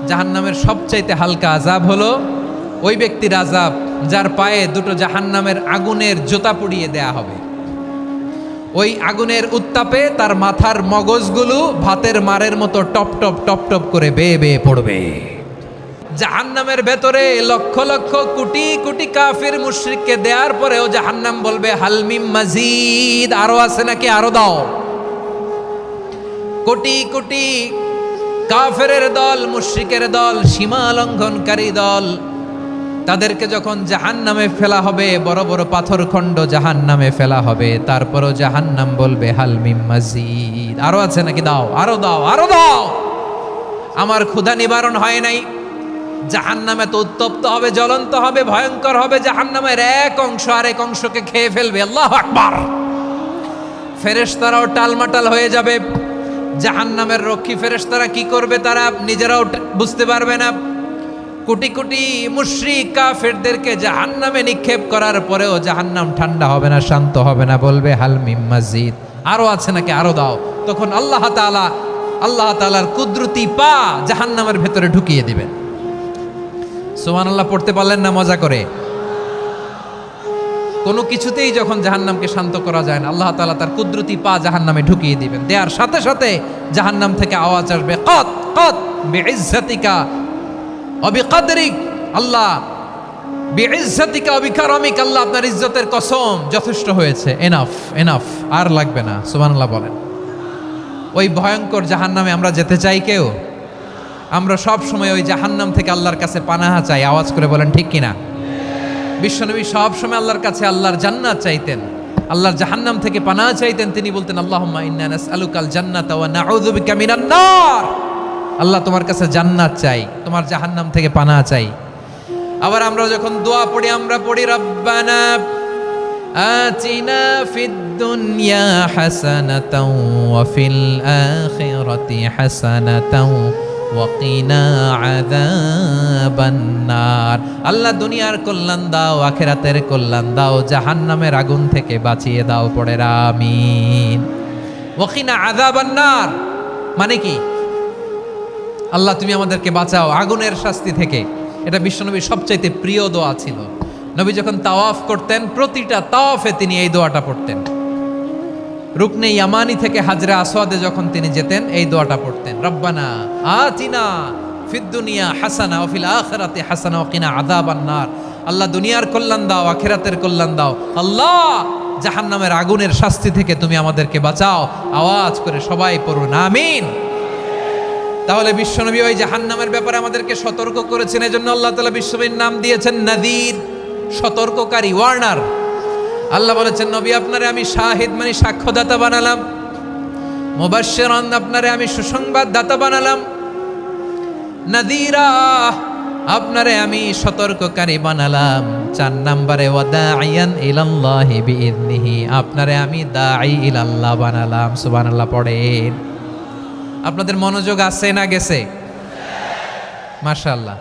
জাহান্নামের সবচাইতে হালকা আযাব হলো ওই ব্যক্তির আযাব যার পায়ে দুটো জাহান্নামের আগুনের জুতা পুড়িয়ে দেয়া হবে। ওই আগুনের উত্তাপে তার মাথার মগজগুলো ভাতের মারের মতো টপ টপ টপ টপ করে বেয়ে বেয়ে পড়বে। জাহান্নামের ভেতরে লক্ষ লক্ষ কোটি কোটি কাফির মুশরিককে দেওয়ার পরেও জাহান্নাম বলবে হালমিম মাজিদ, আরো আছে নাকি, আরো দাও। কোটি কোটি কাফেরের দল, মুশরিকের দল, সীমা লঙ্ঘনকারী দল, তাদেরকে যখন জাহান্নামে ফেলা হবে, বড় বড় পাথরখণ্ড জাহান্নামে ফেলা হবে, তারপরও জাহান্নাম বলবে হালমিম মাজিদ, আরো আছে নাকি, দাও, আরো দাও, আরো দাও। আমার ক্ষুধা নিবারণ হয় নাই। জাহান্নামে তো উত্তপ্ত হবে, জ্বলন্ত হবে, ভয়ঙ্কর হবে। জাহান্নামের এক অংশ আরেক অংশকে খেয়ে ফেলবে। আল্লাহু আকবার। ফেরেশতারাও টালমাটাল হয়ে যাবে। জাহান্নামের রক্ষী ফেরেশতারা কি করবে তারা নিজেরাও বুঝতে পারবে না। কোটি কোটি মুশরিক কাফেরদেরকে জাহান্নামে নিক্ষেপ করার পরেও জাহান্নাম ঠান্ডা হবে না, শান্ত হবে না, বলবে হালমিম মাজিদ, আরো আছে নাকি, আরো দাও। তখন আল্লাহ তাআলার কুদরতি পা জাহান্নামের ভেতরে ঢুকিয়ে দিবেন। সুবহানাল্লাহ পড়তে পারলেন না মজা করে? কোনো কিছুতেই যখন জাহান্নামকে শান্ত করা যায় না, আল্লাহ তাআলা তার কুদরতি পা জাহান্নামে ঢুকিয়ে দিবেন। দেয়ার সাথে সাথে জাহান্নাম থেকে আওয়াজ আসবে, কত কত বিইজ্জাতিকা ওয়া বিকদরিক, আল্লাহ বিইজ্জাতিকা ওয়া বিকারামিক, আল্লাহ আপনার ইজ্জতের কসম, যথেষ্ট হয়েছে, এনাফ এনাফ, আর লাগবে না। সুবহানাল্লাহ বলেন। ওই ভয়ঙ্কর জাহান্নামে আমরা যেতে চাই কেউ? আমরা সব সময় ওই জাহান্নাম থেকে আল্লাহর কাছে পানাহা চাই। আওয়াজ করে বলেন ঠিক কিনা? বিশ্বনবী সব সময় আল্লাহর কাছে আল্লাহর জান্নাত চাইতেন, আল্লাহর জাহান্নাম থেকে পানাহা চাইতেন। তিনি বলতেন আল্লাহুম্মা ইন্না নাসআলুকাল জান্নাতা ওয়া নাউযু বিকা মিনান নার। আল্লাহ তোমার কাছে জান্নাত চাই, তোমার জাহান্নাম থেকে পানাহা চাই। আবার আমরা যখন দোয়া পড়ি, আমরা পড়ি রব্বানা আতিনা ফিদ দুনিয়া হাসানাতাও ওয়া ফিল আখিরাতি হাসানাতাও ওয়াকিনা আযাবান নার। আল্লাহ দুনিয়ার কল্যাণ দাও, আখিরাতের কল্যাণ দাও, জাহান্নামের আগুন থেকে বাঁচিয়ে দাও। পড়ে আমিন। ওয়াকিনা আযাবান নার মানে কি? আল্লাহ তুমি আমাদেরকে বাঁচাও আগুনের শাস্তি থেকে। এটা বিশ্বনবীর সবচাইতে প্রিয় দোয়া ছিল। নবী যখন তাওয়াফ করতেন, প্রতিটা তাওয়াফে তিনি এই দোয়াটা পড়তেন। রুকনে ইয়ামানি থেকে হাজরে আসওয়াদে যখন তিনি যেতেন, এই দোয়াটা পড়তেন, রব্বানা আতিনা ফিদ দুনিয়া হাসানা ওয়া ফিল আখিরাতি হাসানা ওয়া কিনা আযাবান নার। আল্লাহ দুনিয়ার কল্যাণ দাও, আখিরাতের কল্যাণ দাও। আল্লাহ জাহান্নামের আগুনের শাস্তি থেকে তুমি আমাদেরকে বাঁচাও। আওয়াজ করে সবাই পড়ুন আমিন। তাহলে বিশ্বনবী ওই জাহান্নামের ব্যাপারে আমাদেরকে সতর্ক করেছেন। এজন্য আল্লাহ তাআলা বিশ্বনবীর নাম দিয়েছেন নাযীর, সতর্ককারী, ওয়ার্নার। আল্লাহ বলেছেন নবী আপনারে আমি শাহিদ মানে সাক্ষ্যদাতা বানালাম, মুবাশশিরান আপনারে আমি সুসংবাদ দাতা বানালাম, নাযীরা আপনারে আমি সতর্ককারী বানালাম। 4 নম্বরে ওয়াদাইয়ান ইলাল্লাহি বিইذনিহি, আপনারে আমি দাঈ ইলাল্লাহ বানালাম। সুবহানাল্লাহ পড়েন। আপনাদের মনোযোগ আছে না গেছে? মাশাআল্লাহ।